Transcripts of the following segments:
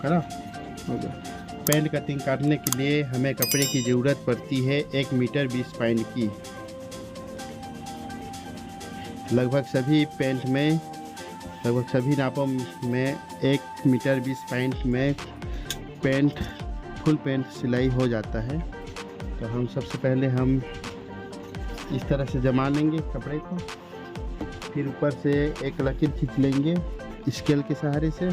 करा हो गया। पैंट कटिंग काटने के लिए हमें कपड़े की ज़रूरत पड़ती है 1 मीटर 20 पैंट की। लगभग सभी पैंट में, लगभग सभी नापों में 1 मीटर 20 पैंट में पैंट फुल पैंट सिलाई हो जाता है। तो हम सबसे पहले हम इस तरह से जमा लेंगे कपड़े को, फिर ऊपर से एक लकीर खींच लेंगे स्केल के सहारे से।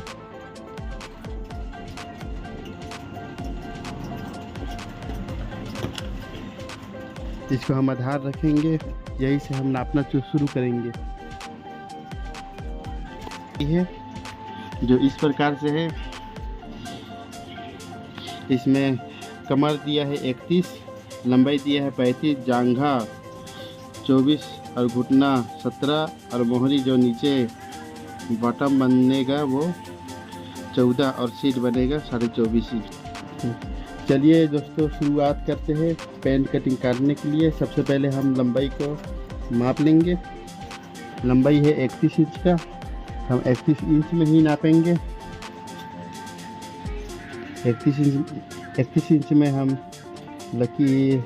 इसको हम आधार रखेंगे, यही से हम नापना शुरू करेंगे। यह जो इस प्रकार से है, इसमें कमर दिया है 31, लंबाई दिया है 35, जांघा 24 और घुटना 17 और मोहरी जो नीचे बॉटम बनेगा वो 14 और सीट बनेगा 24.5 इंच। चलिए दोस्तों शुरुआत करते हैं पैंट कटिंग काटने के लिए। सबसे पहले हम लंबाई को माप लेंगे। लंबाई है 31 इंच का, हम 31 इंच में ही नापेंगे। 31 इंच में हम लकीर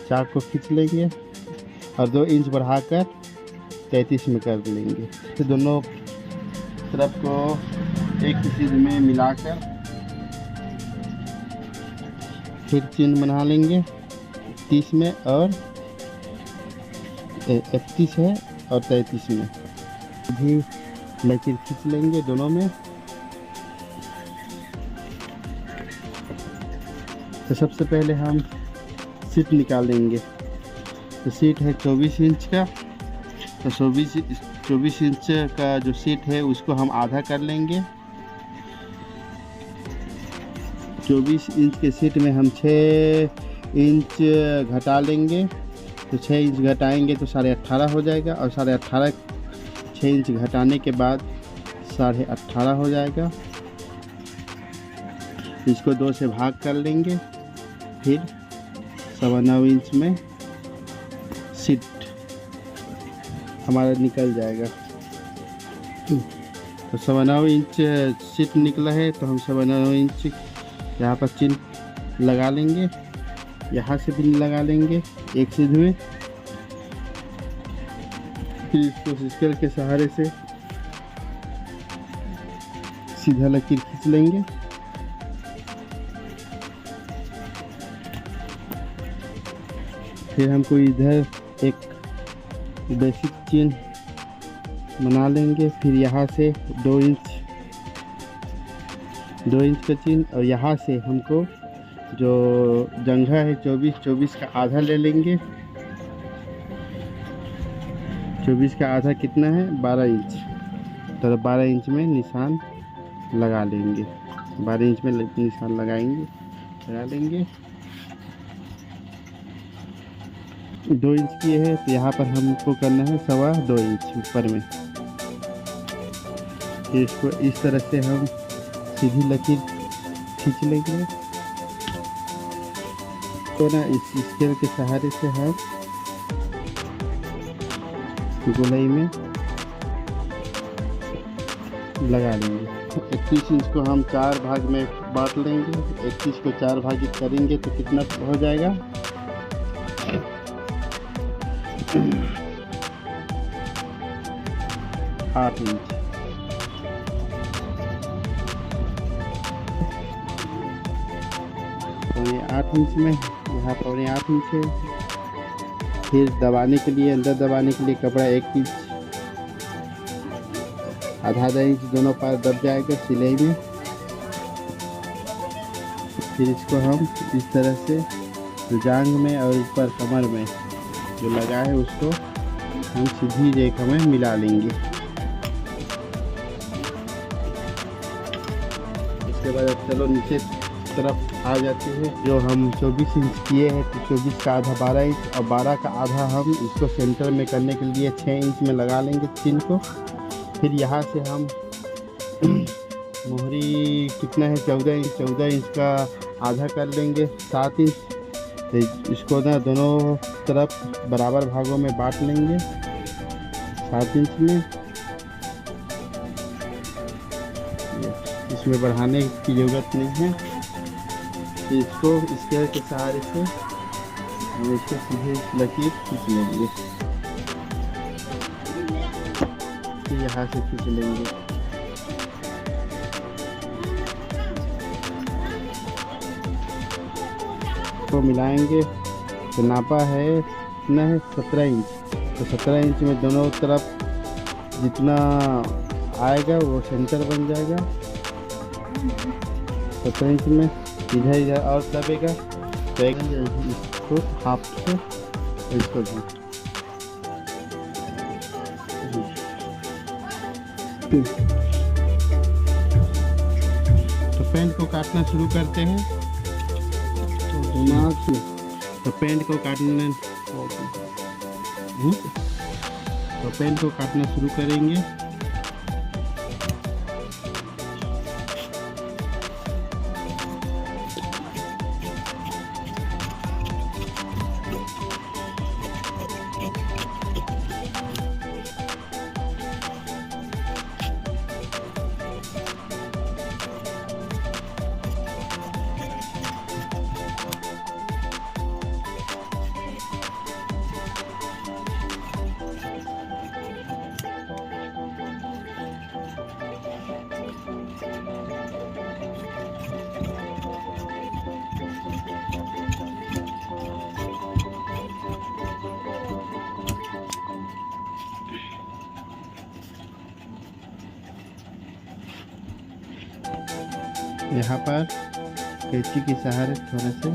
चाक को खींच लेंगे और 2 इंच बढ़ाकर 33 में कर लेंगे। तो दोनों तरफ को एक ही चीज़ में मिलाकर फिर चिन्ह बना लेंगे 30 में, और 31 है और 33 में भी लकीर खींच लेंगे दोनों में। तो सबसे पहले हम सीट निकालेंगे। तो सीट है 24 इंच का, तो 24 इंच का जो सीट है उसको हम आधा कर लेंगे। 24 इंच के सीट में हम 6 इंच घटा लेंगे। तो 6 इंच घटाएंगे तो 18.5 हो जाएगा, और 18.5 6 इंच घटाने के बाद 18.5 हो जाएगा। इसको 2 से भाग कर लेंगे, फिर 9.25 इंच में सीट हमारा निकल जाएगा। तो 9.25 इंच सीट निकला है, तो हम 9.25 इंच यहाँ पर चिन्ह लगा लेंगे। यहाँ से भी लगा लेंगे एक सीध में, फिर इसको स्केल के सहारे से सीधा लकीर खींच लेंगे। फिर हमको इधर एक बेसिक चिन्ह बना लेंगे। फिर यहाँ से 2 इंच का चिन्ह, और यहाँ से हमको जो जंघा है 24 का आधा ले लेंगे। 24 का आधा कितना है? 12 इंच। तो 12 इंच में निशान लगा लेंगे। 12 इंच में निशान लगा लेंगे। 2 इंच की है, तो यहाँ पर हमको करना है 2.25 इंच ऊपर में। फिर इसको इस तरह से हम सीधी लकीर खींच लेंगे। तो ना इस स्केल के सहारे से हम गोलाई में लगा लेंगे। 31 इंच को हम 4 भाग में बांट लेंगे। 31 को 4 भाग करेंगे तो कितना हो जाएगा? 8 इंच। पौने 8 इंच में, यहाँ पौने 8 इंच है। फिर दबाने के लिए, अंदर दबाने के लिए कपड़ा 1 इंच, आधा इंच दोनों पार दब जाएगा सिलाई में। फिर इसको हम इस तरह से जांघ में और ऊपर कमर में जो लगा है उसको हम सीधी रेखा में मिला लेंगे। इसके बाद चलो नीचे तरफ आ जाते हैं। जो हम 24 इंच किए हैं, तो 24 का आधा 12 इंच, और 12 का आधा हम इसको सेंटर में करने के लिए 6 इंच में लगा लेंगे चिन्ह को। फिर यहाँ से हम मोहरी कितना है? 14 इंच का आधा कर लेंगे 7 इंच। तो इसको ना दोनों तरफ बराबर भागों में बांट लेंगे 7 इंच में। इस इसमें बढ़ाने की ज़रूरत नहीं है। तो इसको स्केल के सहारे से हम इसको सीधे लकीर खींच लेंगे। तो यहाँ से खींच लेंगे। तो मिलाएंगे। तो नापा है कितना है 17 इंच। तो 17 इंच में दोनों तरफ जितना आएगा वो सेंटर बन जाएगा। 17 इंच में इधर और दबेगा तो इसको हाफ से इसको भी। तो पेंट को काटना शुरू करते हैं। तो पेंट को काटना शुरू करेंगे। यहाँ पर कैंची के सहारे थोड़ा से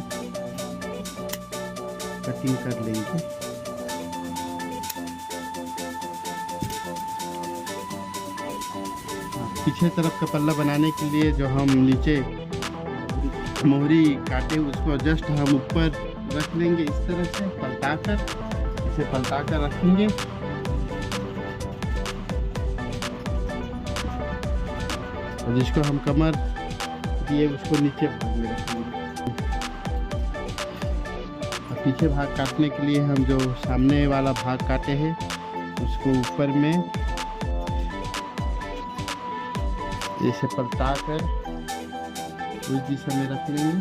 कटिंग कर लेंगे। पीछे तरफ का पल्ला बनाने के लिए जो हम नीचे मोहरी काटे उसको जस्ट हम ऊपर रख लेंगे इस तरह से पलटा कर, इसे पलटा कर रखेंगे। और जिसको हम कमर दिए उसको नीचे भाग में रखेंगे। और पीछे भाग काटने के लिए हम जो सामने वाला भाग काटे हैं उसको ऊपर में ऐसे पलटा कर उस दिशा में रख लेंगे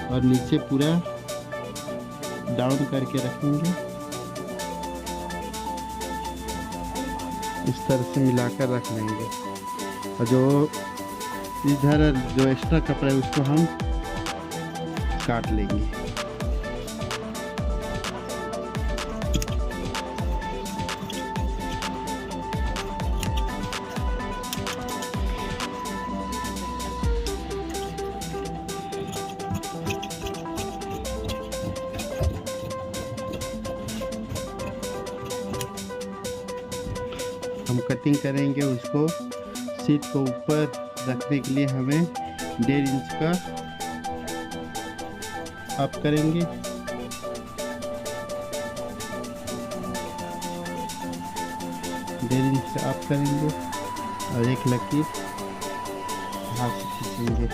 और नीचे पूरा डाउन करके रखेंगे। इस तरह से मिलाकर रख लेंगे। और जो इधर जो एक्स्ट्रा कपड़ा है उसको हम काट लेंगे। हम कटिंग करेंगे उसको। सीट को ऊपर रखने के लिए हमें 1.5 इंच का अप करेंगे। 1.5 इंच से अप करेंगे और एक लकीर हाथ से खींचेंगे।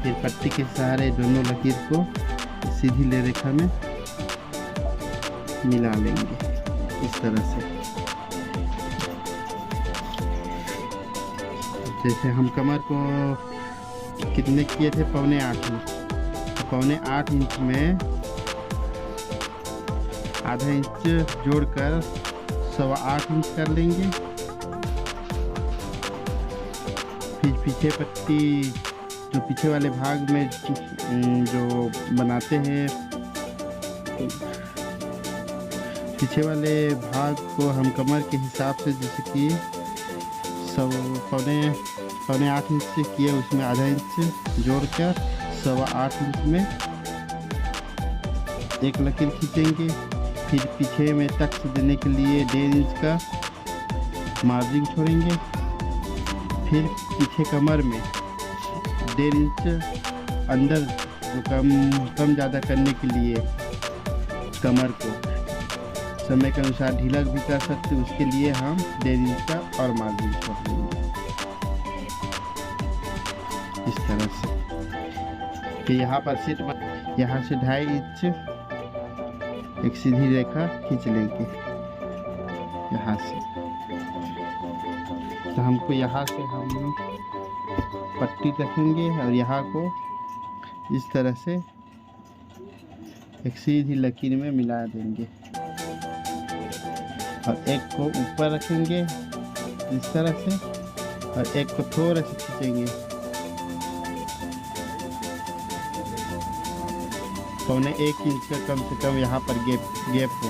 फिर पट्टी के सहारे दोनों लकीर को सीधी ले रेखा में मिला लेंगे इस तरह से। जैसे हम कमर को कितने किए थे 7.25 इंच, तो 7.25 इंच में आधा इंच जोड़कर 8.25 इंच कर लेंगे। फिर पीछे पट्टी जो पीछे वाले भाग में जो बनाते हैं, पीछे वाले भाग को हम कमर के हिसाब से जैसे कि 7.25 इंच से किए उसमें आधा इंच जोड़कर 8.25 इंच में एक लकीर खींचेंगे। फिर पीछे में टक्स देने के लिए 1.5 इंच का मार्जिन छोड़ेंगे। फिर पीछे कमर में 1.5 इंच अंदर जो कम ज़्यादा करने के लिए कमर को समय के अनुसार ढीला भी कर सकते, उसके लिए हम 1.5 इंच का और मार्जिन छोड़ देंगे इस तरह से। फिर यहाँ पर सीट यहाँ से 2.5 इंच एक सीधी रेखा खींच लेंगे यहाँ से। तो हमको यहाँ से हम पट्टी रखेंगे और यहाँ को इस तरह से एक सीधी लकीर में मिला देंगे और एक को ऊपर रखेंगे इस तरह से और एक को थोड़ा सा खींचेंगे, 1.25 इंच का कम से कम यहाँ पर गैप हो,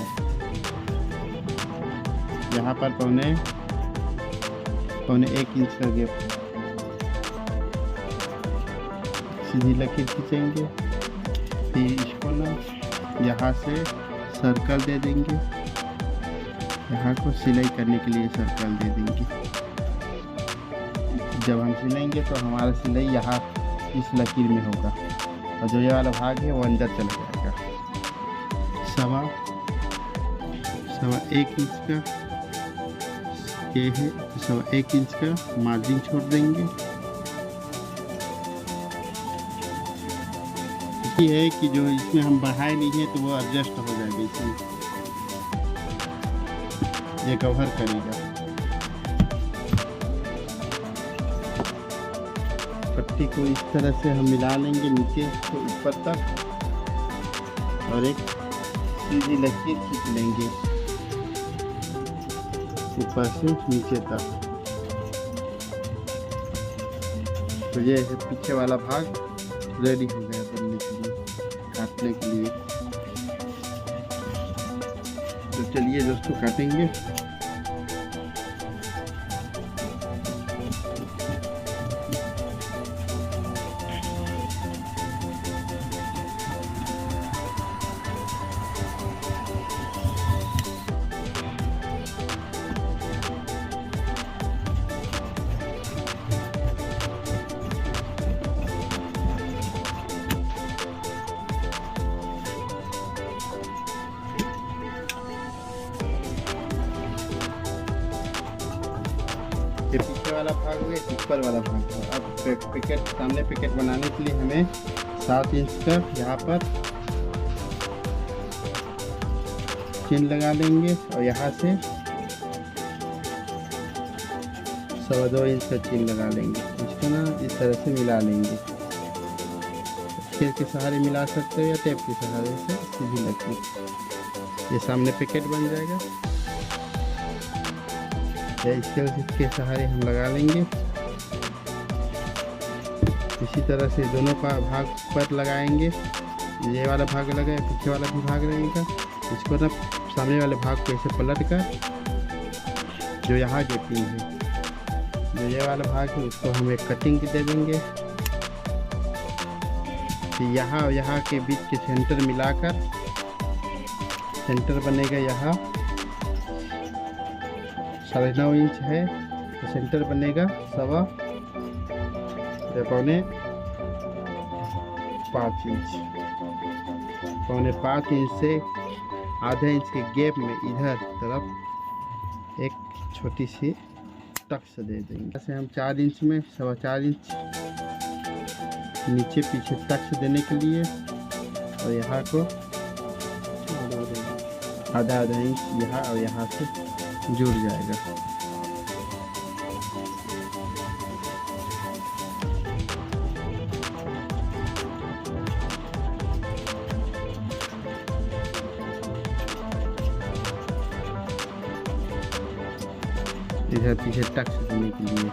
यहाँ पर 1.25 इंच का गैप हो। सीधी लकीर खींचेंगे, फिर इसको ना यहाँ से सर्कल दे देंगे, यहाँ को सिलाई करने के लिए सर्कल दे देंगे। जब हम सिलेंगे तो हमारा सिलाई यहाँ इस लकीर में होगा और जो ये वाला भाग है वो अंदर चला जाएगा। 1.25 इंच का ये है, 1.25 इंच का मार्जिन छोड़ देंगे। ये है कि जो इसमें हम बढ़ाए नहीं है तो वो एडजस्ट हो जाएगा, इसमें ये कवर करेगा। पट्टी को इस तरह से हम मिला लेंगे नीचे से ऊपर तक और एक सीधी लकीर खींच लेंगे ऊपर से नीचे तक। तो ये है पीछे वाला भाग रेडी हो गया बनने के लिए, काटने के लिए। तो चलिए दोस्तों काटेंगे। ये पीछे वाला भाग है, ऊपर वाला भाग है। अब पैकेट सामने पैकेट बनाने के लिए हमें 7 इंच का यहाँ पर चिन्ह लगा लेंगे और यहाँ से 2.25 इंच का चिन्ह लगा लेंगे। इसको ना इस तरह से मिला लेंगे, स्केल के सहारे मिला सकते हो या टेप के सहारे से सीधी लकीर। ये सामने पैकेट बन जाएगा, स्केल के सहारे हम लगा लेंगे। इसी तरह से दोनों का भाग पर लगाएंगे। ये वाला भाग लगा, पीछे वाला भी भाग लगेगा। इसको ना सामने वाले भाग को ऐसे पलट कर जो यहाँ गैपिंग है, जो ये वाला भाग है उसको हम एक कटिंग दे देंगे। यहाँ और यहाँ के बीच के सेंटर मिलाकर सेंटर बनेगा यहाँ 9.5 इंच है तो सेंटर बनेगा 5.25 इंच। 5.25 इंच से आधा इंच के गैप में इधर तरफ एक छोटी सी टक्स दे देंगे। जैसे हम 4 इंच में 4.25 इंच नीचे पीछे टक्स देने के लिए और यहाँ को आधा इंच यहाँ और यहाँ से जुड़ जाएगा। इधर पीछे टक्स देने के लिए